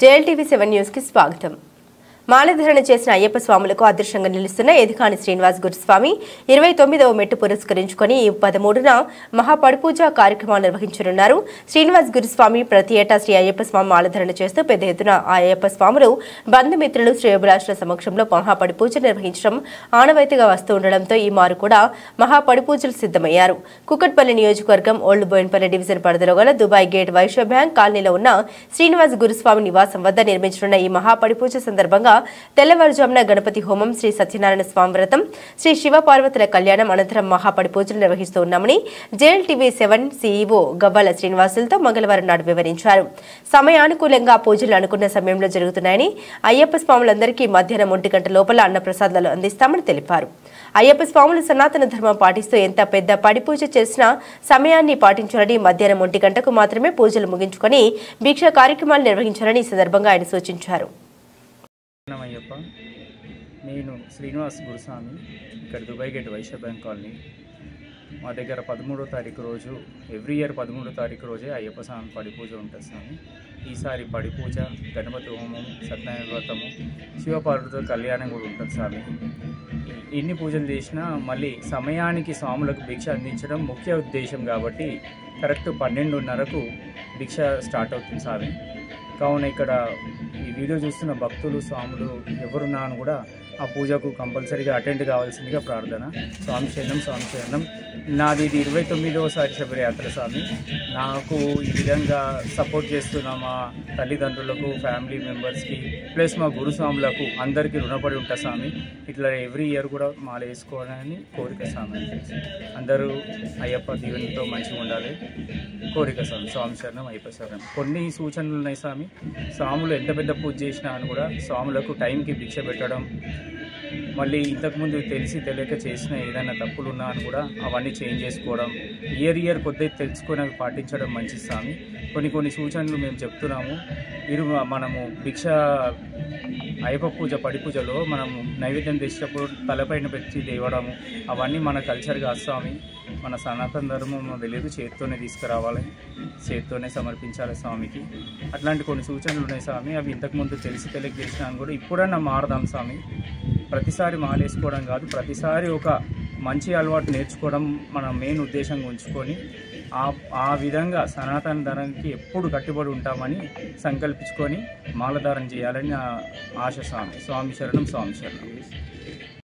JLTV 7 news కి స్వాగతం। మాలధారణ చేసిన అయ్యప్ప స్వాములకు అదృష్టంగా నిలుస్తున్న ఎదికాని శ్రీనివాస్ గురుస్వామి 29వ మెట్టు పురస్కరించుకొని 13న మహాపడిపూజ కార్యక్రమాలు నిర్వహించనున్నారు। శ్రీనివాస్ గురుస్వామి ప్రతి ఏటా శ్రీ అయ్యప్ప స్వామి మాలధారణ చేస్తూ పెద్ద ఎత్తున ఆ అయ్యప్ప స్వాములు బంధుమిత్రులు శ్రేయోభిలాషుల సమక్షంలో మహాపడిపూజ నిర్వహించడం ఆనవాయితీగా వస్తూ ఉండడంతో ఈ మారు కూడా మహాపడిపూజలు సిద్ధమయ్యారు। కుకట్పల్లి నియోజకవర్గం ఓల్డ్ బోయిన్పల్లి డివిజన్ పరిధిలో గల దుబాయ్ గేట్ వైశ్య బ్యాంక్ కాలనీలో ఉన్న శ్రీనివాస్ గురుస్వామి నివాసం వద్ద నిర్మించనున్న ఈ మహాపడిపూజ సందర్భంగా తెల్లవారుజామున గణపతి హోమం, శ్రీ సత్యనారాయణ స్వామి వ్రతం, శ్రీ శివ పార్వతుల కళ్యాణం అనంతరం మహాపడి పూజలు నిర్వహిస్తూ ఉన్నామని JLTV 7 CEO గవ్వాల శ్రీనివాసులతో మంగళవారం నాడు వివరించారు। సమయానుకూలంగా పూజలు అనుకున్న సమయంలో జరుగుతున్నాయని, అయ్యప్ప స్వాములందరికీ మధ్యాహ్నం 1 గంట లోపల అన్నప్రసాదాలు అందిస్తామని తెలిపారు। అయ్యప్ప స్వాములు సనాతన ధర్మం పాటిస్తూ ఎంత పెద్ద పడి పూజ చేసినా సమయాన్ని పాటించాలని, మధ్యాహ్నం 1 గంటకు మాత్రమే పూజలు ముగించుకొని భిక్ష కార్యక్రమాలు నిర్వహించాలని ఈ సందర్భంగా ఆయన సూచించారు। అయ్యప్ప, నేను శ్రీనివాస్ గురుస్వామి, ఇక్కడ Dubai gate Vysya bank colony. మా దగ్గర 13వ తారీఖు రోజు ఎవ్రీ ఇయర్ 13వ తారీఖు రోజే అయ్యప్ప స్వామి పడి పూజ ఉంటుంది స్వామి। ఈసారి పడి పూజ, గణపతి హోమం, సత్యనారాయణ వ్రతము, శివపార్వతుల కళ్యాణం కూడా ఉంటుంది స్వామి। ఎన్ని పూజలు చేసినా మళ్ళీ సమయానికి స్వాములకు భిక్ష అందించడం ముఖ్య ఉద్దేశం కాబట్టి కరెక్ట్ 12:30కు భిక్ష స్టార్ట్ అవుతుంది స్వామి। కావున ఇక్కడ ఈ వీడియో చూస్తున్న భక్తులు, స్వాములు ఎవరున్నా కూడా ఆ పూజకు కంపల్సరీగా అటెండ్ కావాల్సిందిగా ప్రార్థన। స్వామి శరణం, స్వామి శరణం। నాది ఇది 29వ శబరియాత్ర స్వామి। నాకు ఈ విధంగా సపోర్ట్ చేస్తున్న మా తల్లిదండ్రులకు, ఫ్యామిలీ మెంబర్స్కి, ప్లస్ మా గురుస్వాములకు అందరికీ రుణపడి ఉంటా స్వామి। ఇట్లా ఎవ్రీ ఇయర్ కూడా మాల వేసుకోవాలని కోరిక స్వామి। అందరూ అయ్యప్ప దీవెనతో మంచిగా ఉండాలి కోరిక స్వామి। స్వామి శరణం, అయ్యప్ప శరణం। కొన్ని సూచనలు ఉన్నాయి స్వామి। స్వాములు ఎంత పెద్ద పూజ చేసినా అని కూడా స్వాములకు టైంకి భిక్ష పెట్టడం, మళ్ళీ ఇంతకుముందు తెలిసి తెలియక చేసిన ఏదైనా తప్పులు ఉన్నా అని కూడా అవన్నీ చేంజ్ చేసుకోవడం, ఇయర్ కొద్దిగా తెలుసుకొని అవి పాటించడం మంచి స్వామి। కొన్ని సూచనలు మేము చెప్తున్నాము। మనము భిక్ష అయ్యప్ప పూజ, పడి పూజలో మనము నైవేద్యం తెచ్చినప్పుడు తలపైన పెట్టి తేవడము అవన్నీ మన కల్చర్గా స్వామి। మన సనాతన ధర్మం తెలియదు, చేతితోనే తీసుకురావాలి, చేతితోనే సమర్పించాలి స్వామికి। అట్లాంటి కొన్ని సూచనలు ఉన్నాయి స్వామి। అవి ఇంతకుముందు తెలిసి తెలియక చేసినాను కూడా ఇప్పుడన్నా మారదాం స్వామి। ప్రతిసారి మాలేసుకోవడం కాదు, ప్రతిసారి ఒక మంచి అలవాటు నేర్చుకోవడం మన మెయిన్ ఉద్దేశంగా ఉంచుకొని ఆ విధంగా సనాతన ధర్మానికి ఎప్పుడు కట్టుబడి ఉంటామని సంకల్పించుకొని మాలధారణ చేయాలని ఆశ స్వామి। స్వామి శరణం, స్వామి శరణం।